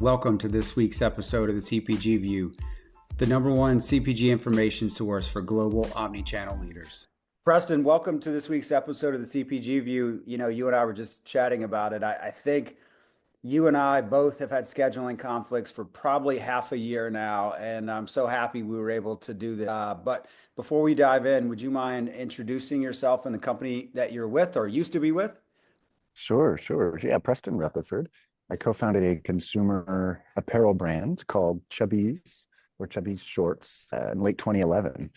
Welcome to this week's episode of the CPG View, the number one CPG information source for global omni-channel leaders. Preston, welcome to this week's episode of the CPG View. You and I were just chatting about it. I think you and I both have had scheduling conflicts for probably half a year now, and I'm so happy we were able to do this. But before we dive in, would you mind introducing yourself and the company that you're with or used to be with? Sure. Yeah, Preston Rutherford. I co-founded a consumer apparel brand called Chubbies or Chubbies Shorts in late 2011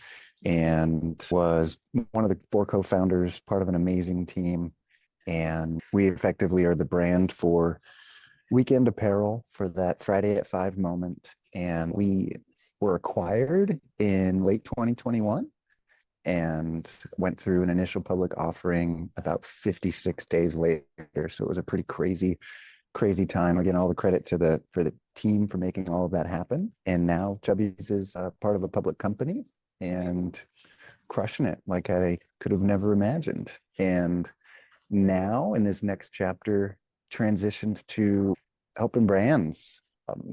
and was one of the four co-founders, part of an amazing team. And we effectively are the brand for weekend apparel for that Friday at 5 moment. And we were acquired in late 2021 and went through an initial public offering about 56 days later. So it was a pretty crazy time. Again, all the credit to the team for making all of that happen. And now Chubbies is part of a public company and crushing it like I could have never imagined. And now in this next chapter, transitioned to helping brands,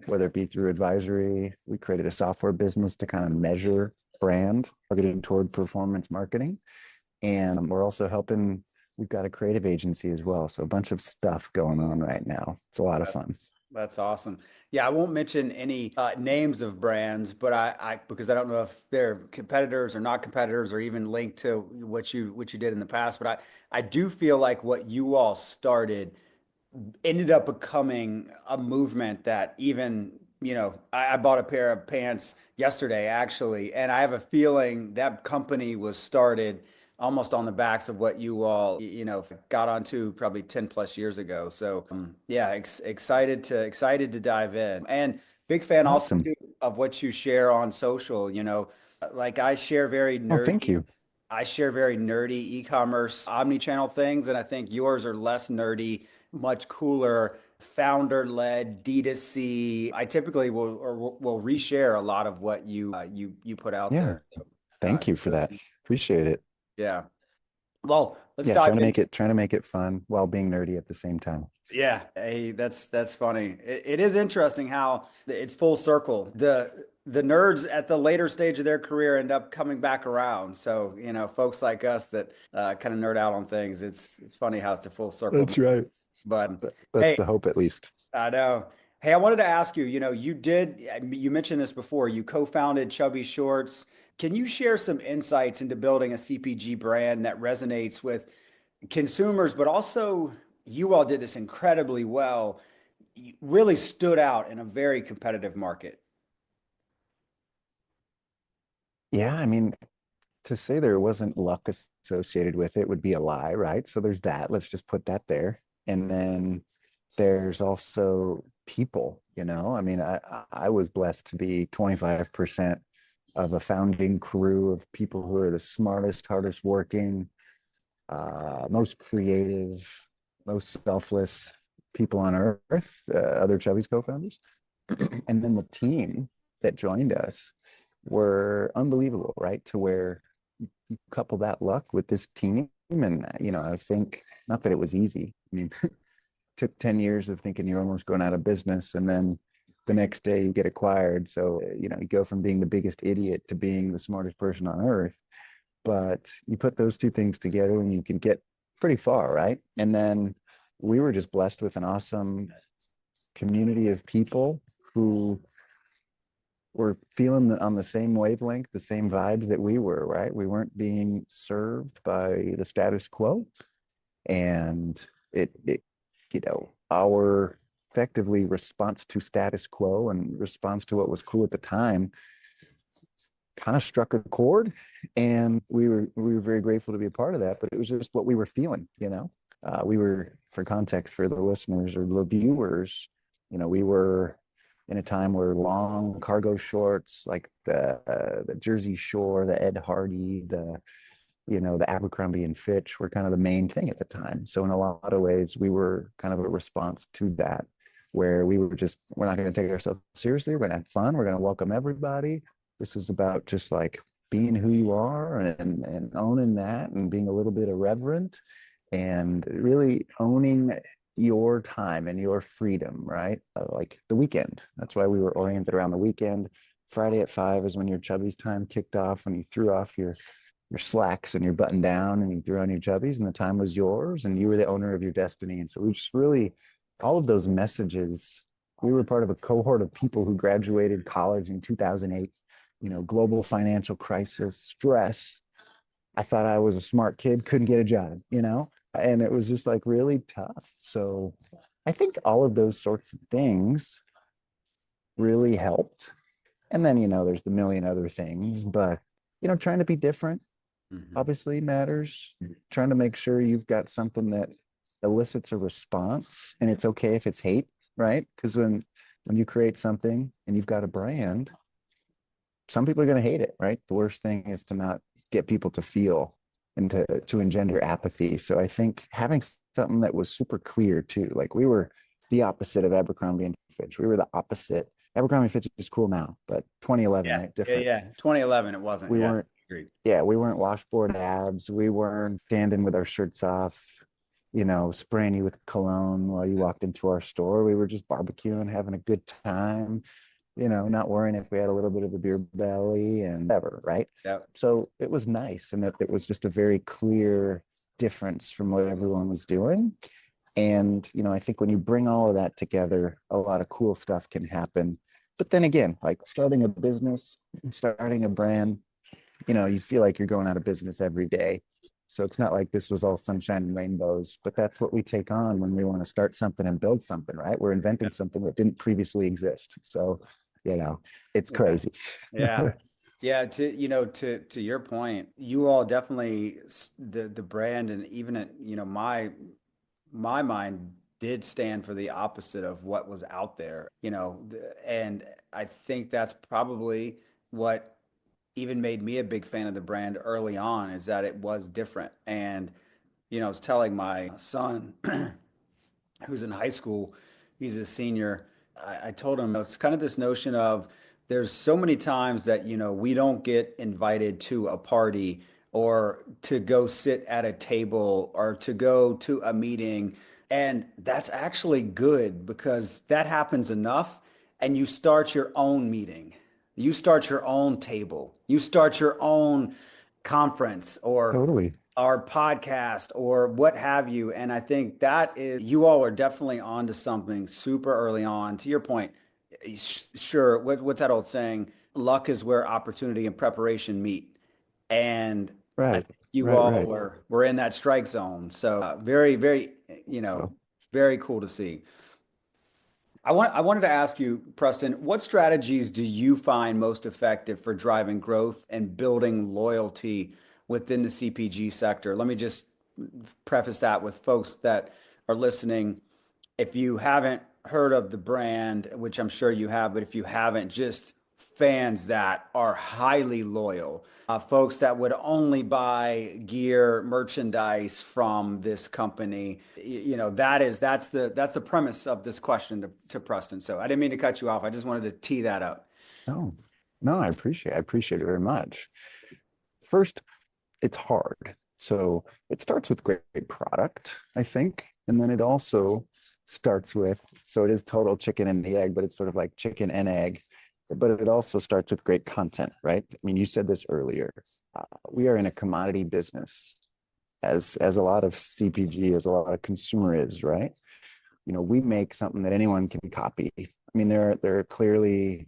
whether it be through advisory. We created a software business to kind of measure brand targeted toward performance marketing. And we're also helping, we've got a creative agency as well. So a bunch of stuff going on right now. It's a lot of fun. That's awesome. Yeah, I won't mention any names of brands, but I because I don't know if they're competitors or not competitors or even linked to what you did in the past. But I do feel like what you all started ended up becoming a movement that even, I bought a pair of pants yesterday actually, and I have a feeling that company was started almost on the backs of what you all, got onto probably 10 plus years ago. So yeah, excited to dive in. And big fan also Awesome. too, of what you share on social, like Oh, thank you. I share very nerdy e-commerce omni-channel things, and I think yours are less nerdy, much cooler, founder-led D2C. I typically will reshare a lot of what you put out Yeah. there. Uh, Thank you for that. Appreciate it. yeah. Well, let's Yeah, dive in. trying to make it fun while being nerdy at the same time. Yeah, hey, that's funny. It is interesting how it's full circle. The nerds at the later stage of their career end up coming back around. So, folks like us that kind of nerd out on things, it's funny how it's a full circle. That's right. But That's hey, the hope, at least. I know. Hey, I wanted to ask you, you mentioned this before, you co-founded Chubby Shorts. Can you share some insights into building a CPG brand that resonates with consumers, but also you all did this incredibly well. You really stood out in a very competitive market. Yeah, I mean, to say there wasn't luck associated with it would be a lie, right? So there's that. Let's just put that there. And then there's also people, I mean, I was blessed to be 25% of a founding crew of people who are the smartest, hardest working, most creative, most selfless people on earth, other Chubby's co-founders. And then the team that joined us were unbelievable, right? To where you couple that luck with this team. And, I think not that it was easy. I mean, took 10 years of thinking you're almost going out of business. And then the next day you get acquired. So, you go from being the biggest idiot to being the smartest person on earth. But you put those two things together and you can get pretty far, right? And then we were just blessed with an awesome community of people who were feeling on the same wavelength, the same vibes that we were, right? We weren't being served by the status quo. And it our effectively response to status quo and response to what was cool at the time kind of struck a chord, and we were very grateful to be a part of that. But it was just what we were feeling. We were, for context for the listeners or the viewers, we were in a time where long cargo shorts like the Jersey Shore, the Ed Hardy, the Abercrombie and Fitch were kind of the main thing at the time. So in a lot of ways, we were kind of a response to that, where we're not going to take ourselves seriously. We're going to have fun. We're going to welcome everybody. This is about just like being who you are and owning that and being a little bit irreverent and really owning your time and your freedom, right? Like the weekend. That's why we were oriented around the weekend. Friday at 5 is when your Chubbies time kicked off, when you threw off your slacks and your button down and you threw on your Chubbies, and the time was yours and you were the owner of your destiny. And so we just really, all of those messages, we were part of a cohort of people who graduated college in 2008, global financial crisis, stress. I thought I was a smart kid, couldn't get a job, and it was just like really tough. So I think all of those sorts of things really helped. And then, there's the million other things, but, trying to be different Mhm. obviously matters. Trying to make sure you've got something that elicits a response, and it's okay if it's hate, right? Because when you create something and you've got a brand, some people are going to hate it, right? The worst thing is to not get people to feel and to engender apathy. So I think having something that was super clear too, like we were the opposite of Abercrombie and Fitch. We were the opposite. Abercrombie and Fitch is cool now, but 2011, Yeah. right? Yeah. Different. Yeah. 2011, it wasn't. We Yeah. weren't, Agreed. yeah, we weren't washboard abs. We weren't standing with our shirts off, spraying you with cologne while you walked into our store. We were just barbecuing, having a good time, not worrying if we had a little bit of a beer belly and whatever, right? Yep. So it was nice. And that it was just a very clear difference from what everyone was doing. And, I think when you bring all of that together, a lot of cool stuff can happen. But then again, like starting a business, starting a brand, you feel like you're going out of business every day. So it's not like this was all sunshine and rainbows, but that's what we take on when we want to start something and build something, right? We're inventing something that didn't previously exist. So, you know, it's Yeah. crazy. Yeah. Yeah, to your point, you all definitely the brand, and even at, my mind did stand for the opposite of what was out there, and I think that's probably what even made me a big fan of the brand early on, is that it was different. And, I was telling my son who's in high school, he's a senior. I told him it's kind of this notion of there's so many times that, we don't get invited to a party or to go sit at a table or to go to a meeting. And that's actually good because that happens enough, and you start your own meeting. You start your own table. You start your own conference or Totally. our podcast or what have you. And I think that is, you all are definitely onto something super early on. To your point, sure, what's that old saying? Luck is where opportunity and preparation meet. And I Right. think you Right. all Right. were in that strike zone. So very, very, So, very cool to see. I wanted to ask you, Preston, what strategies do you find most effective for driving growth and building loyalty within the CPG sector? Let me just preface that with folks that are listening. If you haven't heard of the brand, which I'm sure you have, but if you haven't, just fans that are highly loyal, folks that would only buy gear, merchandise from this company. That's the premise of this question to Preston. So I didn't mean to cut you off. I just wanted to tee that up. no, no, I appreciate it very much. First, it's hard. So it starts with great product, I think. And then it also starts with, so it is total chicken and the egg, but it's sort of like chicken and egg. But it also starts with great content, right? I mean, you said this earlier. We are in a commodity business, as a lot of CPG, as a lot of consumer is, right? We make something that anyone can copy. I mean, there are clearly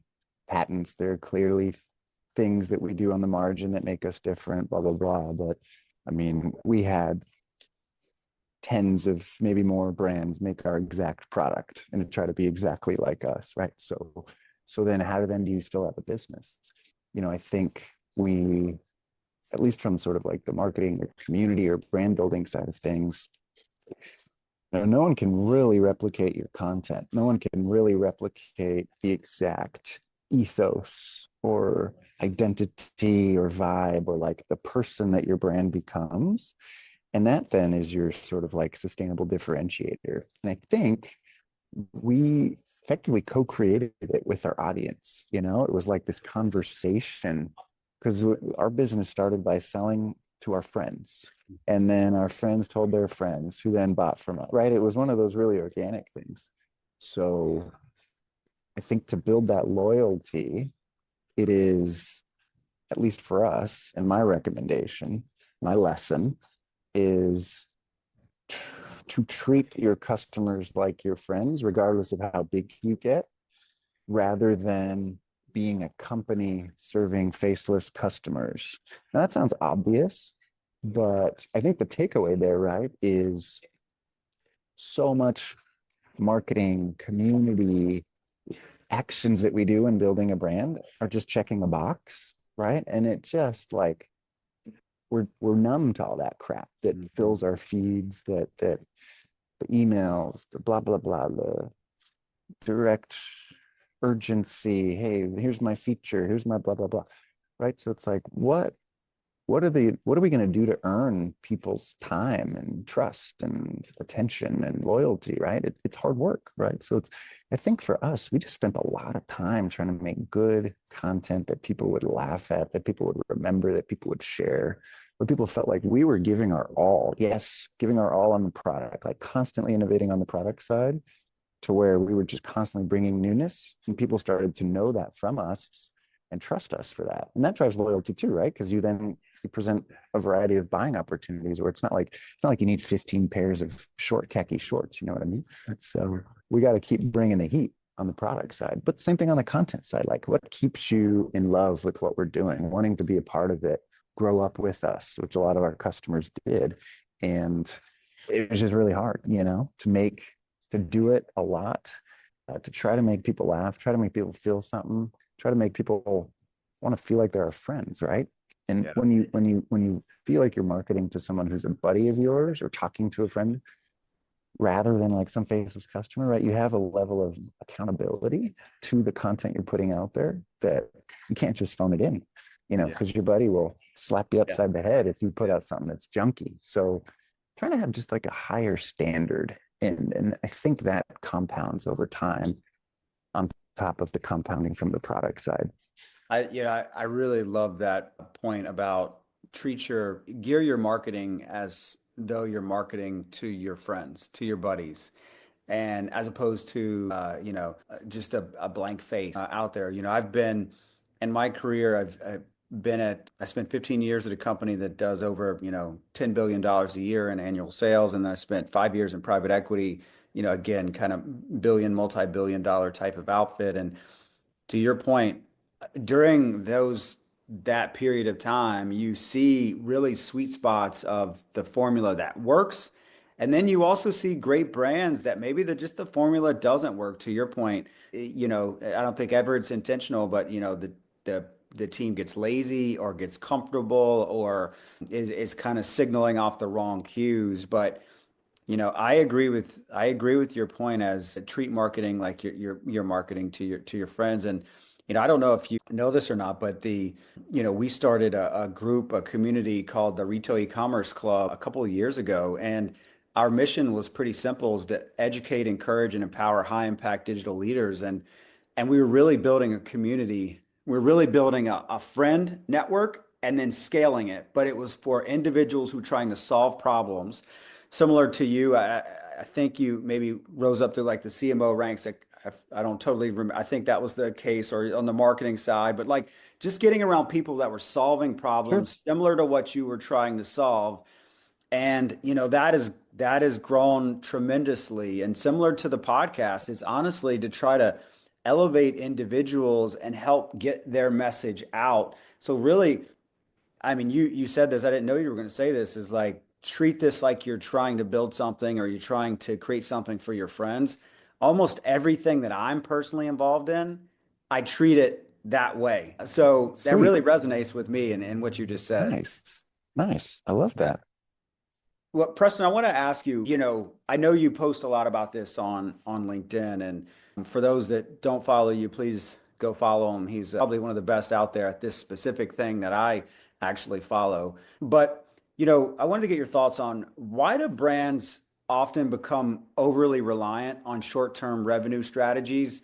patents, there are clearly things that we do on the margin that make us different, blah blah blah. But I mean, we had tens of maybe more brands make our exact product and to try to be exactly like us, right? So then how then do you still have a business? I think we, at least from sort of like the marketing or community or brand building side of things, no one can really replicate your content. No one can really replicate the exact ethos or identity or vibe or like the person that your brand becomes. And that then is your sort of like sustainable differentiator. And I think we effectively co-created it with our audience. It was like this conversation because our business started by selling to our friends. And then our friends told their friends who then bought from us, right? It was one of those really organic things. So I think to build that loyalty, it is, at least for us, and my recommendation, my lesson is to treat your customers like your friends, regardless of how big you get, rather than being a company serving faceless customers. Now, that sounds obvious, but I think the takeaway there, right, is so much marketing, community, actions that we do in building a brand are just checking a box, right? And it just like we're numb to all that crap that Mhm. fills our feeds, that the emails, the blah blah blah, the direct urgency. Hey, here's my feature. Here's my blah blah blah. Right. So it's like, what are we going to do to earn people's time and trust and attention and loyalty? Right. It's hard work. Right. So it's, I think for us, we just spent a lot of time trying to make good content that people would laugh at, that people would remember, that people would share, where people felt like we were giving our all. Yes, giving our all on the product, like constantly innovating on the product side, to where we were just constantly bringing newness, and people started to know that from us and trust us for that. And that drives loyalty too, right? Because you present a variety of buying opportunities where it's not like you need 15 pairs of short khaki shorts, you know what I mean? So we got to keep bringing the heat on the product side, but same thing on the content side. Like, what keeps you in love with what we're doing, wanting to be a part of it, grow up with us, which a lot of our customers did. And it was just really hard, to do it a lot, to try to make people laugh, try to make people feel something, try to make people want to feel like they're our friends, right? And Yeah. when you feel like you're marketing to someone who's a buddy of yours or talking to a friend rather than like some faceless customer, right? You have a level of accountability to the content you're putting out there that you can't just phone it in, Yeah. because your buddy will slap you Yeah. upside the head if you put Yeah. out something that's junky. So trying to have just like a higher standard. And I think that compounds over time on top of the compounding from the product side. I really love that point about gear your marketing as though you're marketing to your friends, to your buddies, and as opposed to just a blank face out there. I've been in my career, I spent 15 years at a company that does over $10 billion a year in annual sales, and then I spent 5 years in private equity. Again, kind of multi-billion dollar type of outfit. And to your point, during that period of time, you see really sweet spots of the formula that works. And then you also see great brands that maybe the formula doesn't work. To your point, I don't think ever it's intentional, but the the team gets lazy or gets comfortable or is kind of signaling off the wrong cues. But I agree with your point as treat marketing like you're marketing to your friends. And I don't know if you know this or not, but we started a group, a community called the Retail E-commerce Club a couple of years ago, and our mission was pretty simple: is to educate, encourage, and empower high impact digital leaders. And we were really building a community. We're really building a friend network and then scaling it. But it was for individuals who are trying to solve problems similar to you. I think you maybe rose up to like the CMO ranks. I don't totally remember. I think that was the case, or on the marketing side, but like just getting around people that were solving Sure. problems similar to what you were trying to solve. And that has grown tremendously. And similar to the podcast, it's honestly to try to elevate individuals and help get their message out. So really, I mean, you said this. I didn't know you were going to say this. Is like treat this like you're trying to build something or you're trying to create something for your friends. Almost everything that I'm personally involved in, I treat it that way. So that Sweet. really resonates with me and what you just said. Nice. Nice. I love Yeah. that. Well, Preston, I want to ask you, I know you post a lot about this on LinkedIn, and for those that don't follow you, please go follow him. He's probably one of the best out there at this specific thing that I actually follow. But, I wanted to get your thoughts on why do brands often become overly reliant on short-term revenue strategies,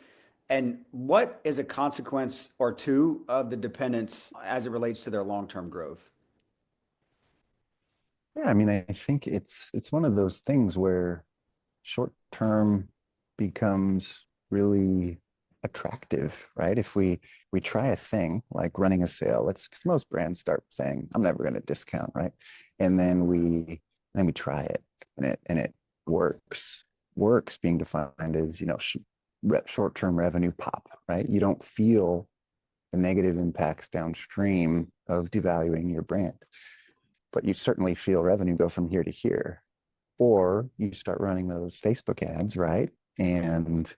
and what is a consequence or two of the dependence as it relates to their long-term growth? Yeah, I mean, I think it's one of those things where short term becomes really attractive, right? If we try a thing like running a sale, let's because most brands start saying, I'm never going to discount, right? And then we try it and it works. Works being defined as, short-term revenue pop, right? You don't feel the negative impacts downstream of devaluing your brand, but you certainly feel revenue go from here to here. Or you start running those Facebook ads, right? And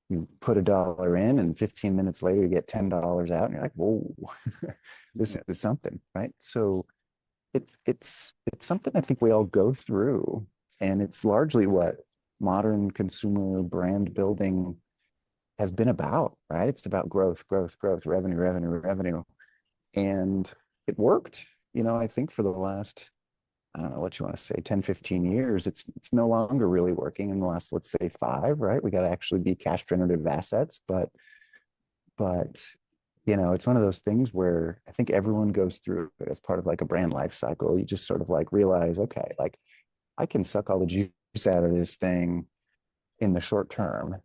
you put $1 in, and 15 minutes later, you get $10 out, and you're like, whoa, this Yeah. is something, right? So it's something I think we all go through, and it's largely what modern consumer brand building has been about, right? It's about growth, growth, growth, revenue, revenue, revenue. And it worked, I think for the last, I don't know what you want to say, 10, 15 years, it's no longer really working in the last, let's say 5, right? We got to actually be cash generative assets. But it's one of those things where I think everyone goes through it as part of like a brand life cycle. You just sort of like realize, okay, like I can suck all the juice out of this thing in the short term,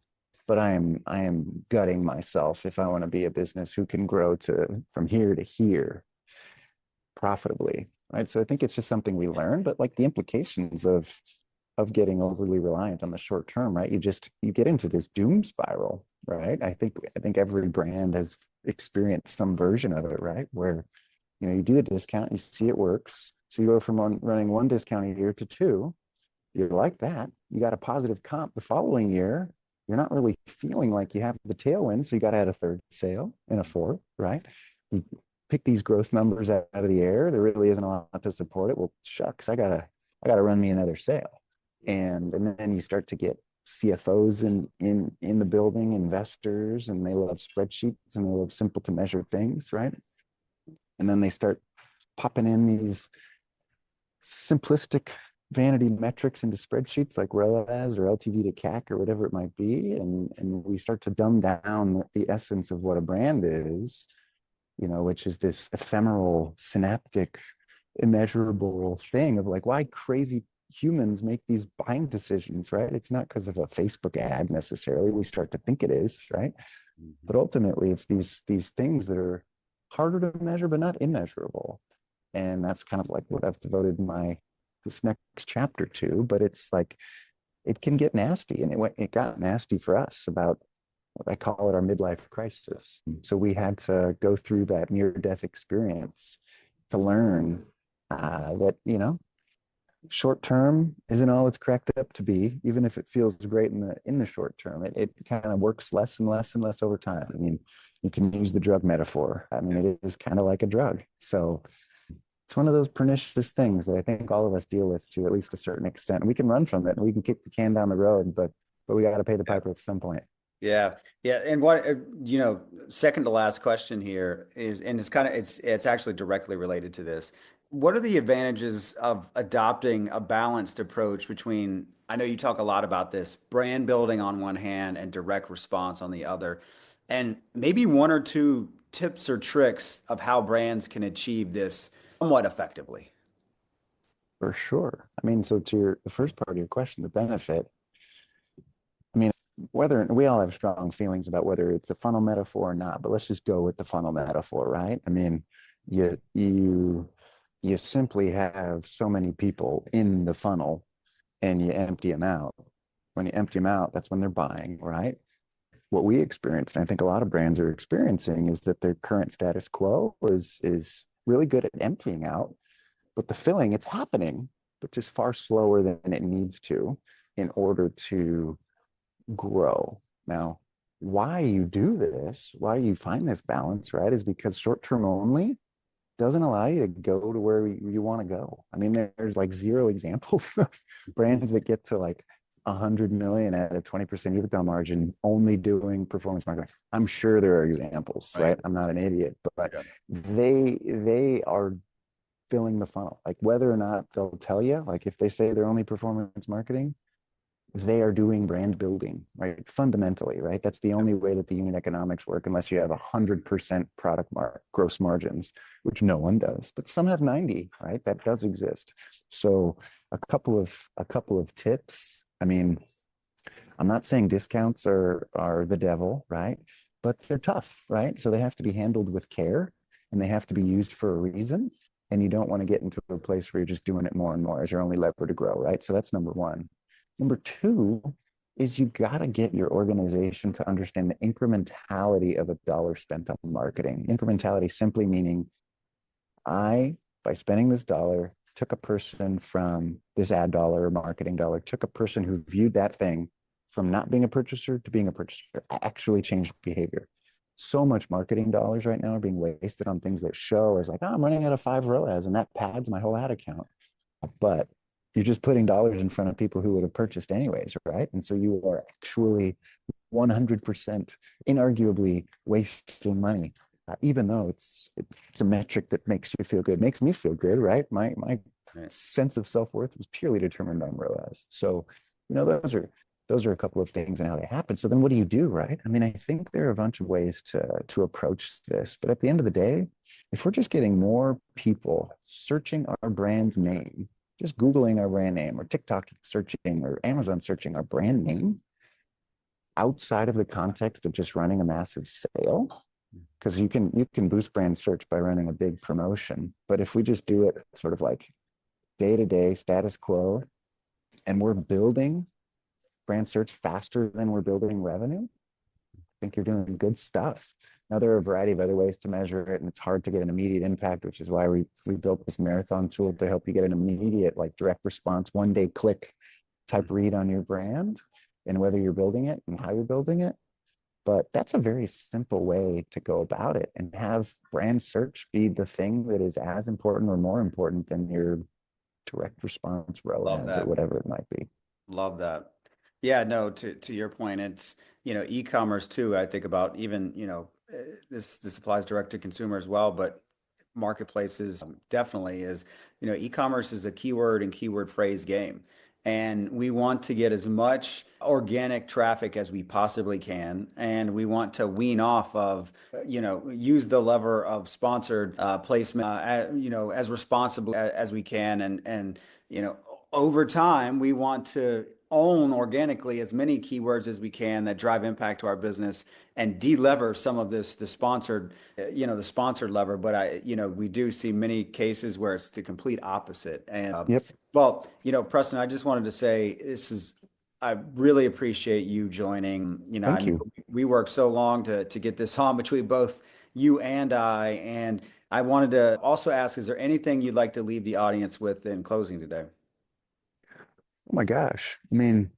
but I am gutting myself if I want to be a business who can grow to from here to here profitably, right? So I think it's just something we learn, but like the implications of getting overly reliant on the short term, right? You get into this doom spiral, right? I think every brand has experienced some version of it, right? Where you do the discount, you see it works, so you go from running one discount a year to two. You like that. You got a positive comp the following year. You're not really feeling like you have the tailwind, so you got to add a third sale and a fourth, right? You pick these growth numbers out of the air. There really isn't a lot to support it. Well, shucks, I gotta run me another sale, and then you start to get CFOs in the building, investors, and they love spreadsheets and they love simple to measure things, right? And then they start popping in these simplistic vanity metrics into spreadsheets like ROAS or LTV to CAC or whatever it might be, and we start to dumb down the essence of what a brand is, which is this ephemeral, synaptic, immeasurable thing of like why crazy humans make these buying decisions, right? It's not because of a Facebook ad necessarily. We start to think it is, right? Mhm. But ultimately, it's these things that are harder to measure, but not immeasurable. And that's kind of like what I've devoted my this next chapter to. But it's like it can get nasty, and it got nasty for us about what I call it our midlife crisis. So we had to go through that near death experience to learn that short term isn't all it's cracked up to be, even if it feels great in the short term. It kind of works less and less and less over time. I mean, you can use the drug metaphor. I mean, it is kind of like a drug. So it's one of those pernicious things that I think all of us deal with to at least a certain extent. We can run from it and we can kick the can down the road, but we got to pay the piper at some point. Yeah, yeah, and second to last question here is, and it's actually directly related to this. What are the advantages of adopting a balanced approach between, I know you talk a lot about this, brand building on one hand and direct response on the other, and maybe one or two tips or tricks of how brands can achieve this somewhat effectively. For sure. I mean, so to the first part of your question, the benefit, I mean, whether we all have strong feelings about whether it's a funnel metaphor or not, but let's just go with the funnel metaphor, right? I mean, you simply have so many people in the funnel and you empty them out. When you empty them out, that's when they're buying, right? What we experienced, and I think a lot of brands are experiencing, is that their current status quo is really good at emptying out, but the filling, it's happening, but just far slower than it needs to in order to grow. Now, why you do this, why you find this balance, right, is because short term only doesn't allow you to go to where you want to go. I mean, there's like zero examples of brands that get to like 100 million at a 20% EBITDA margin only doing performance marketing. I'm sure there are examples, Right. right? I'm not an idiot, but Yeah. they are filling the funnel. Like whether or not they'll tell you, like if they say they're only performance marketing, they are doing brand building, right? Fundamentally, right? That's the only way that the unit economics work, unless you have 100% gross margins, which no one does, but some have 90, right? That does exist. So a couple of tips. I mean, I'm not saying discounts are the devil, right? But they're tough, right? So they have to be handled with care and they have to be used for a reason. And you don't want to get into a place where you're just doing it more and more as your only lever to grow, right? So that's number one. Number two is you got to get your organization to understand the incrementality of a dollar spent on marketing. Incrementality simply meaning by spending this dollar, took a person from this ad dollar or marketing dollar, took a person who viewed that thing from not being a purchaser to being a purchaser, actually changed behavior. So much marketing dollars right now are being wasted on things that show as like, oh, I'm running out of 5 ROAS and that pads my whole ad account. But you're just putting dollars in front of people who would have purchased anyways, right? And so you are actually 100% inarguably wasting money, even though it's a metric that makes you feel good, makes me feel good, right? My Right. sense of self-worth was purely determined on ROAS. So, those are a couple of things and how they happen. So then what do you do, right? I mean, I think there are a bunch of ways to approach this, but at the end of the day, if we're just getting more people searching our brand name, just Googling our brand name or TikTok searching or Amazon searching our brand name outside of the context of just running a massive sale, because you can boost brand search by running a big promotion. But if we just do it sort of like day to day status quo and we're building brand search faster than we're building revenue, I think you're doing good stuff. Now, there are a variety of other ways to measure it, and it's hard to get an immediate impact, which is why we built this marathon tool to help you get an immediate, like direct response, 1 day click type read on your brand and whether you're building it and how you're building it. But that's a very simple way to go about it and have brand search be the thing that is as important or more important than your direct response Love ROAS or that. whatever it might be. Love that. Yeah, no, to your point, it's, e-commerce too. I think about even, this applies direct to consumer as well, but marketplaces definitely is, e-commerce is a keyword and keyword phrase game. And we want to get as much organic traffic as we possibly can. And we want to wean off of, use the lever of sponsored placement, as responsibly as we can. And, over time, we want to own organically as many keywords as we can that drive impact to our business and delever some of this, the sponsored lever. But we do see many cases where it's the complete opposite. And Yep. well, Preston, I just wanted to say I really appreciate you joining. I Thank know you. we worked so long to get this on between both you and I. And I wanted to also ask, is there anything you'd like to leave the audience with in closing today? Oh my gosh. I mean,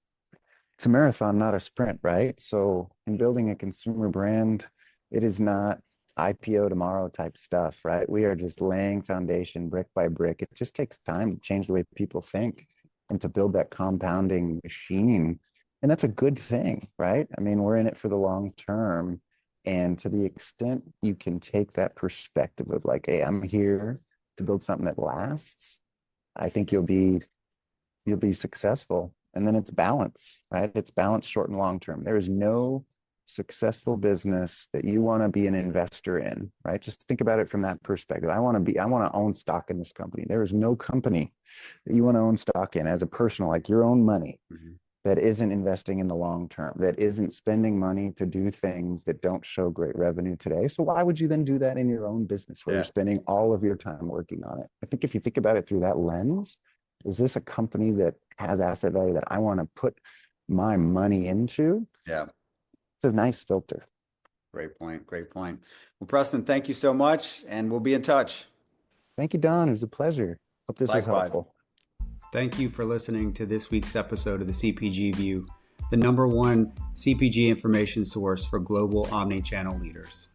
it's a marathon, not a sprint, right? So in building a consumer brand, it is not IPO tomorrow type stuff, right? We are just laying foundation brick by brick. It just takes time to change the way people think and to build that compounding machine. And that's a good thing, right? I mean, we're in it for the long term. And to the extent you can take that perspective of like, hey, I'm here to build something that lasts, I think you'll be successful. And then it's balance, right? It's balance short and long term. There is no successful business that you want to be an investor in, right? Just think about it from that perspective. I want to own stock in this company. There is no company that you want to own stock in as a personal, like your own money, Mhm. that isn't investing in the long term, that isn't spending money to do things that don't show great revenue today. So why would you then do that in your own business where you're Yeah. spending all of your time working on it? I think if you think about it through that lens, is this a company that has asset value that I want to put my money into? Yeah. It's a nice filter. Great point. Great point. Well, Preston, thank you so much, and we'll be in touch. Thank you, Don. It was a pleasure. Hope this was Likewise. helpful. Thank you for listening to this week's episode of the CPG View, the #1 CPG information source for global omni-channel leaders.